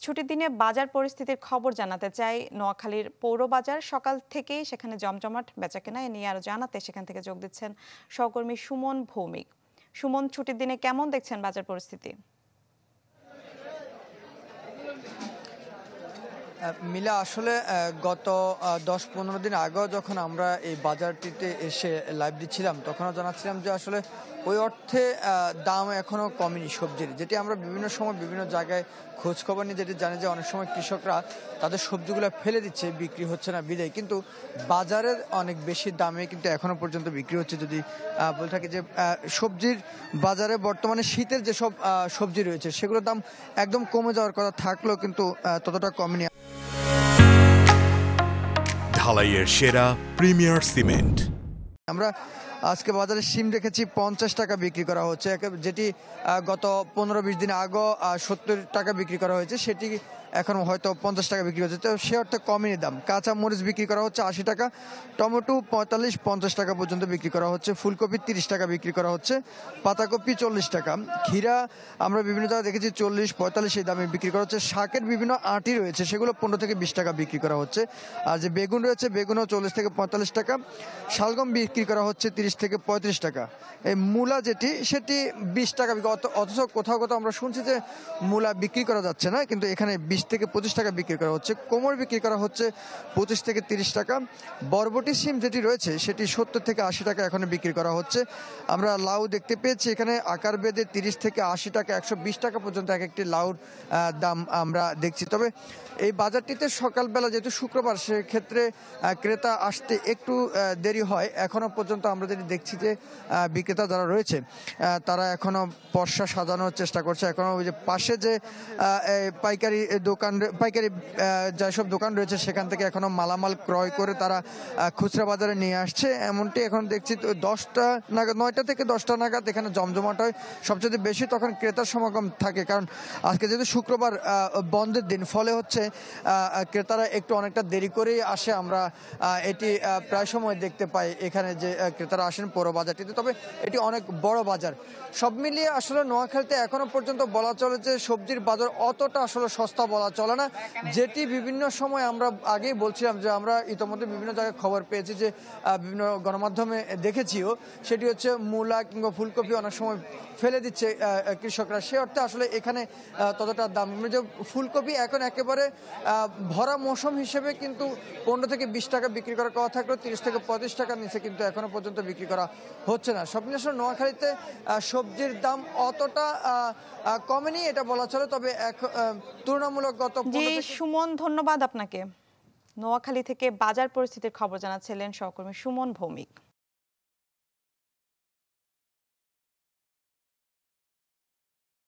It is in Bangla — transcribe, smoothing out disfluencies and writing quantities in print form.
ছুটির দিনে বাজার পরিস্থিতির খবর জানাতে চাই নোয়াখালীর পৌর বাজার সকাল থেকেই সেখানে জমজমাট বেচাকেনা এ নিয়ে আরো জানাতে সেখান থেকে যোগ দিচ্ছেন সহকর্মী সুমন ভৌমিক। সুমন, ছুটির দিনে কেমন দেখছেন বাজার পরিস্থিতি? মিলা আসলে গত 10-15 দিন আগেও যখন আমরা এই বাজারটিতে এসে লাইভ দিচ্ছিলাম তখনও জানাচ্ছিলাম যে আসলে ওই অর্থে দাম এখনো কমেনি সবজির, যেটি আমরা বিভিন্ন সময় বিভিন্ন জায়গায় খোঁজ খবর নিয়ে যেটি জানি যে অনেক সময় কৃষকরা তাদের সবজিগুলো ফেলে দিচ্ছে, বিক্রি হচ্ছে না বিদায়, কিন্তু বাজারের অনেক বেশি দামে কিন্তু এখনো পর্যন্ত বিক্রি হচ্ছে। যদি বলে থাকি যে সবজির বাজারে বর্তমানে শীতের যেসব সবজি রয়েছে সেগুলোর দাম একদম কমে যাওয়ার কথা থাকলেও কিন্তু ততটা কমেনি। ঢালাইয়ের সেরা প্রিমিয়ার সিমেন্ট। আমরা আজকে বাজারে শিম দেখেছি 50 টাকা বিক্রি করা হচ্ছে, যেটি গত 15-20 দিন আগে 70 টাকা বিক্রি করা হয়েছে, সেটি এখন হয়তো 50 টাকা বিক্রি হচ্ছে, তো সে অর্থে কমেনি দাম। কাঁচা মরিচ বিক্রি করা হচ্ছে 80 টাকা, টমেটো 45-50 টাকা পর্যন্ত বিক্রি করা হচ্ছে, ফুলকপি 30 টাকা বিক্রি করা হচ্ছে, পাতাকপি 40 টাকা, ক্ষীরা আমরা বিভিন্ন জায়গায় দেখেছি 40-45 এই দামে বিক্রি করা হচ্ছে। শাকের বিভিন্ন আঁটি রয়েছে সেগুলো 15 থেকে 20 টাকা বিক্রি করা হচ্ছে। আর যে বেগুন রয়েছে বেগুনও 40 থেকে 45 টাকা, শালগম বিক্রি করা হচ্ছে 30 থেকে 35 টাকা। এই মূলা যেটি সেটি 20 টাকা বিক্রি, অথচ কোথাও কোথাও আমরা শুনছি যে মূলা বিক্রি করা যাচ্ছে না, কিন্তু এখানে 20 থেকে 25 টাকা বিক্রি করা হচ্ছে। কোমর বিক্রি করা হচ্ছে 25 থেকে 30 টাকা। বরবটি সিম যেটি রয়েছে সেটি 70 থেকে 80 টাকা এখন বিক্রি করা হচ্ছে। আমরা লাউ দেখতে পেয়েছি এখানে আকার বেদে 30 থেকে 80 টাকা, 120 টাকা পর্যন্ত এক একটি লাউর দাম আমরা দেখছি। তবে এই বাজারটিতে সকালবেলা যেহেতু শুক্রবার, সেক্ষেত্রে ক্রেতা আসতে একটু দেরি হয়। এখনো পর্যন্ত আমরা যেটি দেখছি যে বিক্রেতা যারা রয়েছে তারা এখনো পসরা সাজানোর চেষ্টা করছে। এখনো ওই যে পাশে যে পাইকারি যেসব দোকান রয়েছে সেখান থেকে এখনো মালামাল ক্রয় করে তারা খুচরা বাজারে নিয়ে আসছে। এমনটি এখন দেখছি 10টা নাগাদ, 9টা থেকে 10টা নাগাদ এখানে জমজমাট হয় সবচেয়ে বেশি, তখন ক্রেতার সমাগম থাকে, কারণ আজকে যেহেতু শুক্রবার বন্ধের দিন, ফলে হচ্ছে ক্রেতারা একটু অনেকটা দেরি করেই আসে। আমরা এটি প্রায় সময় দেখতে পাই এখানে যে ক্রেতারা আসেন পৌর বাজারটিতে। তবে এটি অনেক বড় বাজার। সব মিলিয়ে আসলে নোয়াখালীতে এখনো পর্যন্ত বলা চলে যে সবজির বাজার অতটা আসলে সস্তা বলা চলে না, যেটি বিভিন্ন সময় আমরা আগেই বলছিলাম যে আমরা ইতোমধ্যে বিভিন্ন জায়গায় খবর পেয়েছি যে বিভিন্ন গণমাধ্যমে দেখেছিও, সেটি হচ্ছে মূলা কিংবা ফুলকপি অনেক সময় ফেলে দিচ্ছে কৃষকরা, সে অর্থে আসলে এখানে ততটা দাম। যে ফুলকপি এখন একেবারে ভরা মৌসুম হিসেবে কিন্তু 15 থেকে 20 টাকা বিক্রি করার কথা থাকলেও 30 থেকে 35 টাকার নিচে কিন্তু এখনো পর্যন্ত বিক্রি করা হচ্ছে না। সব মিলিয়ে নোয়াখালীতে সবজির দাম অতটা কমেনি এটা বলা চলে, তবে তুলনামূলক গত সুমন, ধন্যবাদ আপনাকে। নোয়াখালী থেকে বাজার পরিস্থিতির খবর জানাচ্ছিলেন সহকর্মী সুমন ভৌমিক।